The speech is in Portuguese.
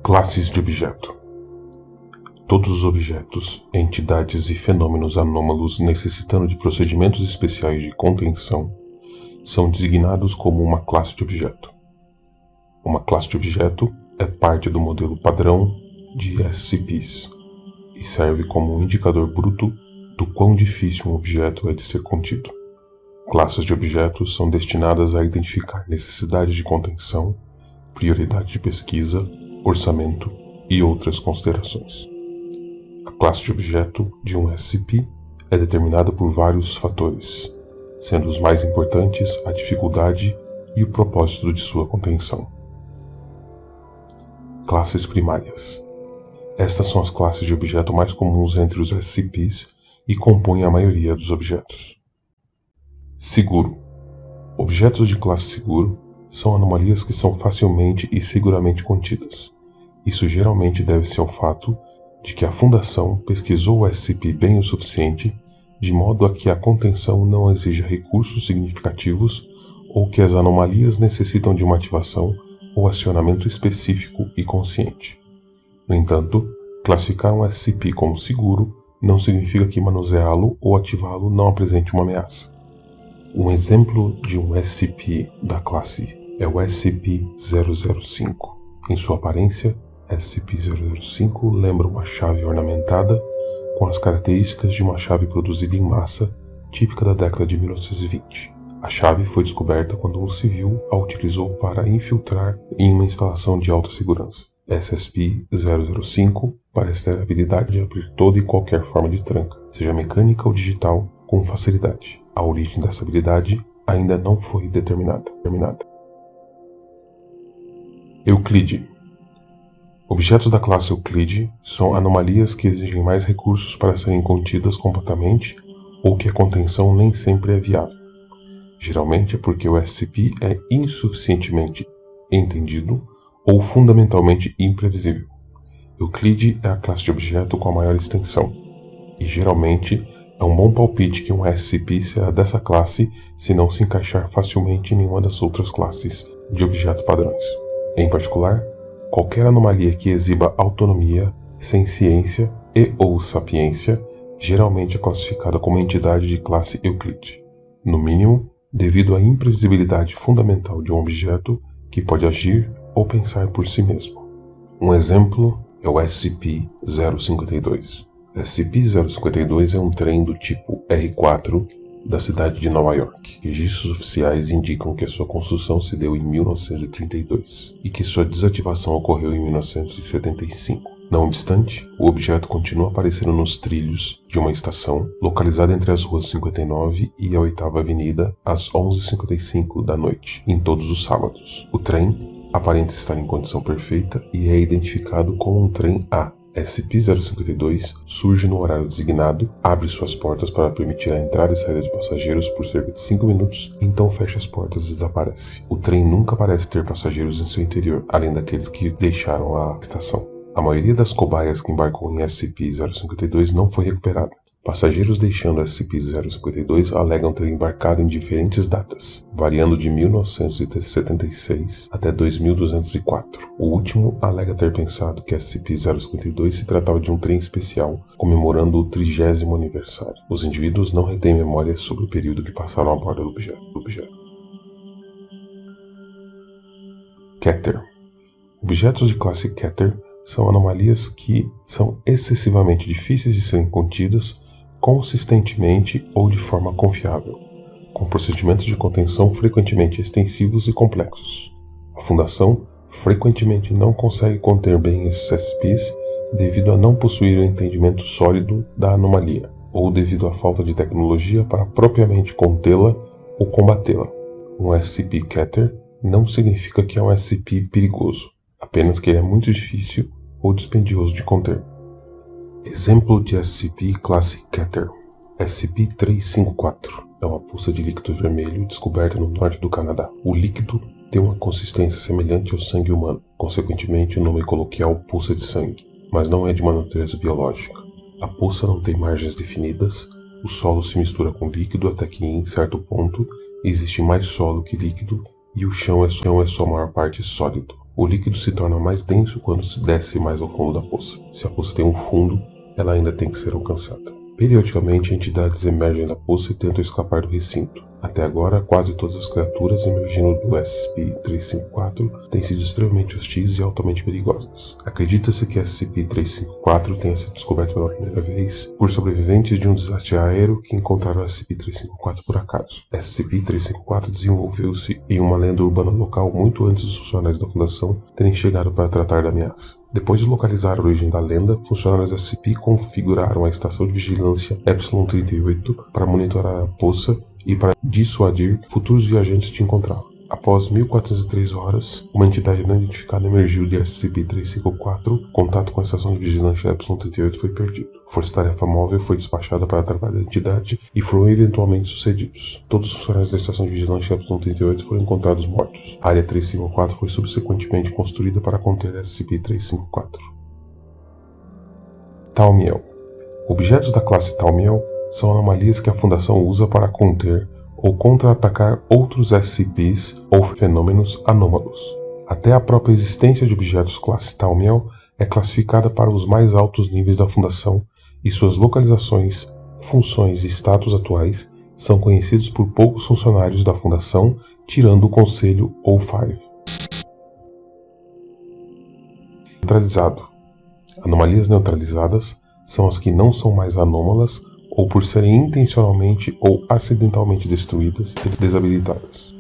Classes de objeto. Todos os objetos, entidades e fenômenos anômalos necessitando de procedimentos especiais de contenção são designados como uma classe de objeto. Uma classe de objeto é parte do modelo padrão de SCPs e serve como um indicador bruto do quão difícil um objeto é de ser contido. Classes de objetos são destinadas a identificar necessidades de contenção, prioridade de pesquisa, orçamento e outras considerações. A classe de objeto de um SCP é determinada por vários fatores, sendo os mais importantes a dificuldade e o propósito de sua contenção. Classes primárias. Estas são as classes de objeto mais comuns entre os SCPs e compõem a maioria dos objetos. Seguro. Objetos de classe seguro são anomalias que são facilmente e seguramente contidas. Isso geralmente deve-se ao fato de que a Fundação pesquisou o SCP bem o suficiente, de modo a que a contenção não exija recursos significativos ou que as anomalias necessitam de uma ativação ou acionamento específico e consciente. No entanto, classificar um SCP como seguro não significa que manuseá-lo ou ativá-lo não apresente uma ameaça. Um exemplo de um SCP da classe é o SCP-005. Em sua aparência, SCP-005 lembra uma chave ornamentada com as características de uma chave produzida em massa, típica da década de 1920. A chave foi descoberta quando um civil a utilizou para infiltrar em uma instalação de alta segurança. SCP-005 parece ter a habilidade de abrir toda e qualquer forma de tranca, seja mecânica ou digital, com facilidade. A origem dessa habilidade ainda não foi determinada. Euclide. Objetos da classe Euclide são anomalias que exigem mais recursos para serem contidas completamente ou que a contenção nem sempre é viável. Geralmente é porque o SCP é insuficientemente entendido ou fundamentalmente imprevisível. Euclide é a classe de objeto com a maior extensão, e geralmente é um bom palpite que um SCP será dessa classe se não se encaixar facilmente em nenhuma das outras classes de objeto padrões. Em particular, qualquer anomalia que exiba autonomia, senciência e ou sapiência geralmente é classificada como entidade de classe Euclide, no mínimo devido à imprevisibilidade fundamental de um objeto que pode agir ou pensar por si mesmo. Um exemplo é o SCP-052. SCP-052 é um trem do tipo R4 da cidade de Nova York. Registros oficiais indicam que a sua construção se deu em 1932 e que sua desativação ocorreu em 1975. Não obstante, o objeto continua aparecendo nos trilhos de uma estação localizada entre as ruas 59 e a 8ª Avenida às 11h55 da noite, em todos os sábados. O trem aparenta estar em condição perfeita e é identificado como um trem A. SCP-052 surge no horário designado, abre suas portas para permitir a entrada e saída de passageiros por cerca de 5 minutos, então fecha as portas e desaparece. O trem nunca parece ter passageiros em seu interior, além daqueles que deixaram a estação. A maioria das cobaias que embarcou em SCP-052 não foi recuperada. Passageiros deixando SCP-052 alegam ter embarcado em diferentes datas, variando de 1976 até 2204. O último alega ter pensado que SCP-052 se tratava de um trem especial comemorando o 30º aniversário. Os indivíduos não retêm memórias sobre o período que passaram a bordo do objeto. Keter. Objetos de classe Keter são anomalias que são excessivamente difíceis de serem contidas consistentemente ou de forma confiável, com procedimentos de contenção frequentemente extensivos e complexos. A Fundação frequentemente não consegue conter bem esses SCPs devido a não possuir o entendimento sólido da anomalia, ou devido à falta de tecnologia para propriamente contê-la ou combatê-la. Um SCP-Keter não significa que é um SCP perigoso, apenas que ele é muito difícil ou dispendioso de conter. Exemplo de SCP classe Keter. SCP-354 é uma poça de líquido vermelho descoberta no norte do Canadá. O líquido tem uma consistência semelhante ao sangue humano, consequentemente o nome coloquial poça de sangue, mas não é de uma natureza biológica. A poça não tem margens definidas, o solo se mistura com líquido até que em certo ponto existe mais solo que líquido e o chão é sua maior parte sólido. O líquido se torna mais denso quando se desce mais ao fundo da poça. Se a poça tem um fundo, ela ainda tem que ser alcançada. Periodicamente, entidades emergem da poça e tentam escapar do recinto. Até agora, quase todas as criaturas emergindo do SCP-354 têm sido extremamente hostis e altamente perigosas. Acredita-se que SCP-354 tenha sido descoberto pela primeira vez por sobreviventes de um desastre aéreo que encontraram o SCP-354 por acaso. SCP-354 desenvolveu-se em uma lenda urbana local muito antes dos funcionários da Fundação terem chegado para tratar da ameaça. Depois de localizar a origem da lenda, funcionários da SCP configuraram a estação de vigilância Epsilon 38 para monitorar a poça e para dissuadir futuros viajantes de encontrá-la. Após 1403 horas, uma entidade não identificada emergiu de SCP-354. Contato com a estação de vigilância Epsilon 38 foi perdido. Força-tarefa móvel foi despachada para trabalhar a entidade e foram eventualmente sucedidos. Todos os funcionários da estação de vigilância Epsilon 38 foram encontrados mortos. A área 354 foi subsequentemente construída para conter SCP-354. Thaumiel. Objetos da classe Thaumiel são anomalias que a Fundação usa para conter ou contra-atacar outros SCPs ou fenômenos anômalos. Até a própria existência de objetos classe Thaumiel é classificada para os mais altos níveis da Fundação e suas localizações, funções e status atuais são conhecidos por poucos funcionários da Fundação, tirando o Conselho ou Five. Neutralizado. Anomalias neutralizadas são as que não são mais anômalas ou por serem intencionalmente ou acidentalmente destruídas e desabilitadas.